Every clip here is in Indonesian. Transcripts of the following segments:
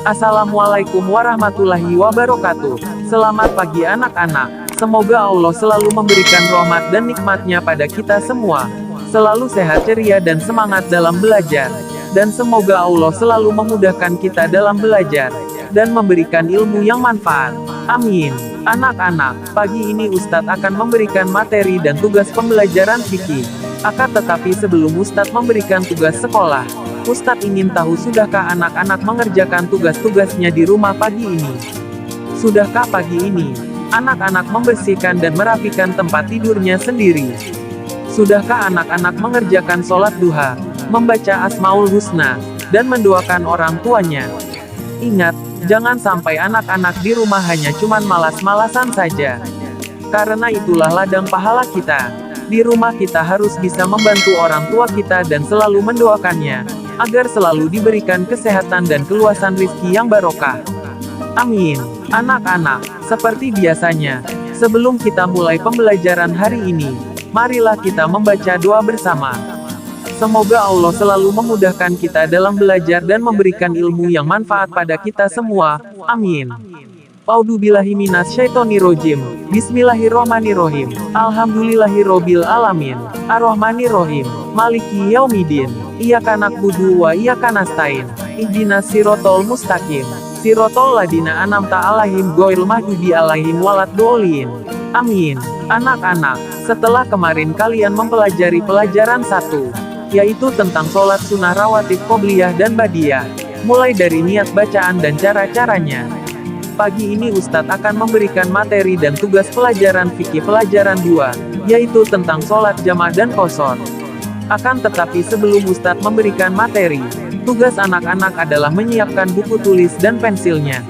Assalamualaikum warahmatullahi wabarakatuh. Selamat pagi anak-anak. Semoga Allah selalu memberikan rahmat dan nikmatnya pada kita semua. Selalu sehat ceria dan semangat dalam belajar. Dan semoga Allah selalu memudahkan kita dalam belajar. Dan memberikan ilmu yang manfaat. Amin. Anak-anak, pagi ini Ustadz akan memberikan materi dan tugas pembelajaran fikih. Akan tetapi sebelum Ustadz memberikan tugas sekolah, Ustadz ingin tahu sudahkah anak-anak mengerjakan tugas-tugasnya di rumah pagi ini? Sudahkah pagi ini, anak-anak membersihkan dan merapikan tempat tidurnya sendiri? Sudahkah anak-anak mengerjakan sholat duha, membaca Asmaul Husna, dan mendoakan orang tuanya? Ingat, jangan sampai anak-anak di rumah hanya cuman malas-malasan saja. Karena itulah ladang pahala kita. Di rumah kita harus bisa membantu orang tua kita dan selalu mendoakannya, agar selalu diberikan kesehatan dan keluasan rizki yang barokah. Amin. Anak-anak, seperti biasanya, sebelum kita mulai pembelajaran hari ini, marilah kita membaca doa bersama. Semoga Allah selalu memudahkan kita dalam belajar dan memberikan ilmu yang manfaat pada kita semua. Amin. A'udzubillahi minasyaitonirrajim. Bismillahirrahmanirrahim. Alhamdulillahirabbil alamin. Arrahmanirrahim. Maliki yaumidin. Iyyaka na'budu wa iyyaka nasta'in. Ihdinas siratal mustaqim. Siratal ladzina an'amta 'alaihim ghairil maghdubi 'alaihim waladdallin. Amin. Anak-anak, setelah kemarin kalian mempelajari pelajaran 1, yaitu tentang sholat sunnah rawatib qobliyah dan ba'diyah, mulai dari niat bacaan dan cara-caranya. Pagi ini Ustadz akan memberikan materi dan tugas pelajaran fikih pelajaran 2, yaitu tentang sholat jamaah dan qashar. Akan tetapi sebelum Ustadz memberikan materi, tugas anak-anak adalah menyiapkan buku tulis dan pensilnya,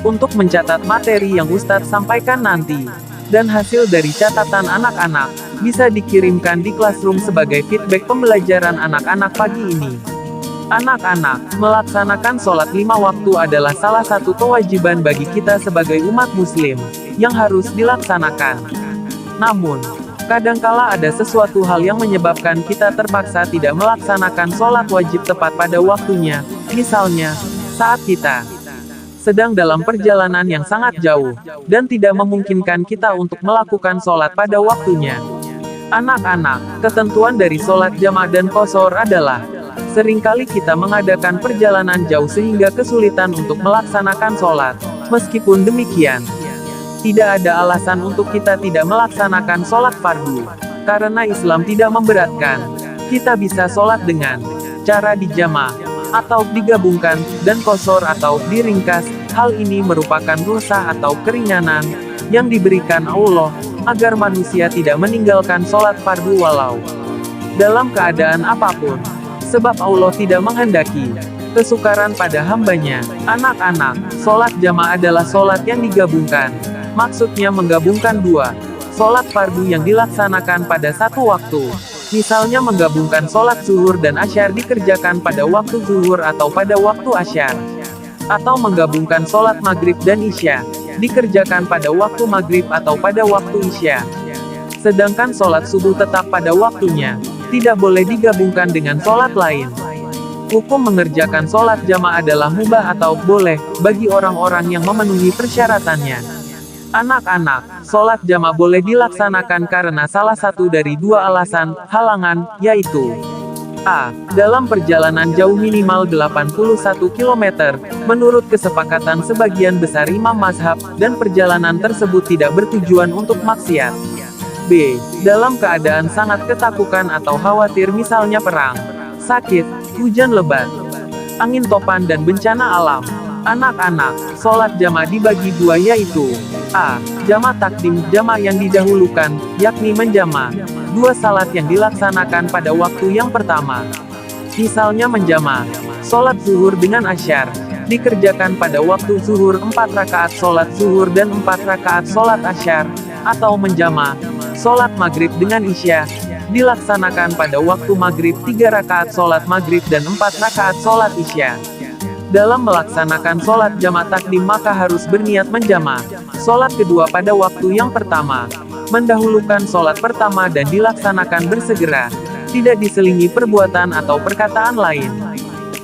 untuk mencatat materi yang Ustadz sampaikan nanti. Dan hasil dari catatan anak-anak, bisa dikirimkan di classroom sebagai feedback pembelajaran anak-anak pagi ini. Anak-anak, melaksanakan sholat 5 waktu adalah salah satu kewajiban bagi kita sebagai umat muslim, yang harus dilaksanakan. Namun, kadangkala ada sesuatu hal yang menyebabkan kita terpaksa tidak melaksanakan sholat wajib tepat pada waktunya, misalnya, saat kita sedang dalam perjalanan yang sangat jauh, dan tidak memungkinkan kita untuk melakukan sholat pada waktunya. Anak-anak, ketentuan dari sholat jamaah dan qashar adalah, seringkali kita mengadakan perjalanan jauh sehingga kesulitan untuk melaksanakan sholat. Meskipun demikian, tidak ada alasan untuk kita tidak melaksanakan sholat fardu. Karena Islam tidak memberatkan. Kita bisa sholat dengan cara dijamaah, atau digabungkan, dan qashar atau diringkas. Hal ini merupakan rukhsah atau keringanan, yang diberikan Allah, agar manusia tidak meninggalkan sholat fardu walau dalam keadaan apapun. Sebab Allah tidak menghendaki kesukaran pada hambanya. Anak-anak, sholat jamaah adalah sholat yang digabungkan. Maksudnya menggabungkan 2 sholat fardu yang dilaksanakan pada satu waktu. Misalnya menggabungkan sholat zuhur dan asyar dikerjakan pada waktu zuhur atau pada waktu asyar. Atau menggabungkan sholat maghrib dan isya, dikerjakan pada waktu maghrib atau pada waktu isya. Sedangkan sholat subuh tetap pada waktunya, tidak boleh digabungkan dengan sholat lain. Hukum mengerjakan sholat jamaah adalah mubah atau boleh, bagi orang-orang yang memenuhi persyaratannya. Anak-anak, sholat jamaah boleh dilaksanakan karena salah satu dari 2 alasan, halangan, yaitu A. Dalam perjalanan jauh minimal 81 km, menurut kesepakatan sebagian besar imam mazhab, dan perjalanan tersebut tidak bertujuan untuk maksiat. B. Dalam keadaan sangat ketakutan atau khawatir misalnya perang, sakit, hujan lebat, angin topan dan bencana alam. Anak-anak, sholat jamaah dibagi 2 yaitu A. Jamaah takdim, jamaah yang didahulukan, yakni menjamaah 2 salat yang dilaksanakan pada waktu yang pertama. Misalnya menjamaah sholat zuhur dengan asyar, dikerjakan pada waktu zuhur 4 rakaat sholat zuhur dan 4 rakaat sholat asyar, atau menjamaah sholat maghrib dengan isya, dilaksanakan pada waktu maghrib 3 rakaat sholat maghrib dan 4 rakaat sholat isya. Dalam melaksanakan sholat jamaah takdim maka harus berniat menjamaah sholat kedua pada waktu yang pertama, mendahulukan sholat pertama dan dilaksanakan bersegera, tidak diselingi perbuatan atau perkataan lain.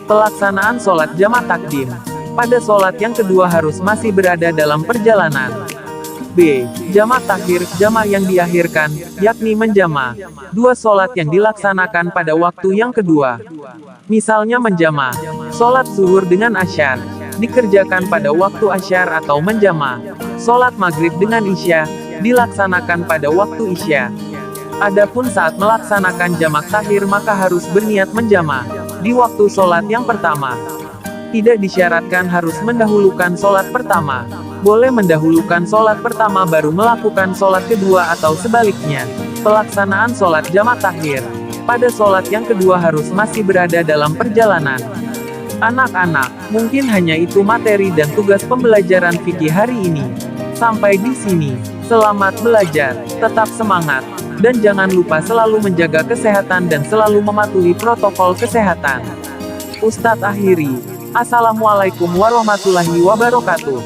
Pelaksanaan sholat jamaah takdim. Pada sholat yang kedua harus masih berada dalam perjalanan. B. Jamak takhir, jamak yang diakhirkan, yakni menjama. Dua sholat yang dilaksanakan pada waktu yang kedua. Misalnya menjama. Sholat zuhur dengan asyar. Dikerjakan pada waktu asyar atau menjama. Sholat maghrib dengan isya. Dilaksanakan pada waktu isya. Adapun saat melaksanakan jamak takhir maka harus berniat menjama. Di waktu sholat yang pertama. Tidak disyaratkan harus mendahulukan sholat pertama. Boleh mendahulukan sholat pertama baru melakukan sholat kedua atau sebaliknya. Pelaksanaan sholat jamak takhir. Pada sholat yang kedua harus masih berada dalam perjalanan. Anak-anak, mungkin hanya itu materi dan tugas pembelajaran fikih hari ini. Sampai di sini. Selamat belajar, tetap semangat, dan jangan lupa selalu menjaga kesehatan dan selalu mematuhi protokol kesehatan. Ustadz akhiri. Assalamualaikum warahmatullahi wabarakatuh.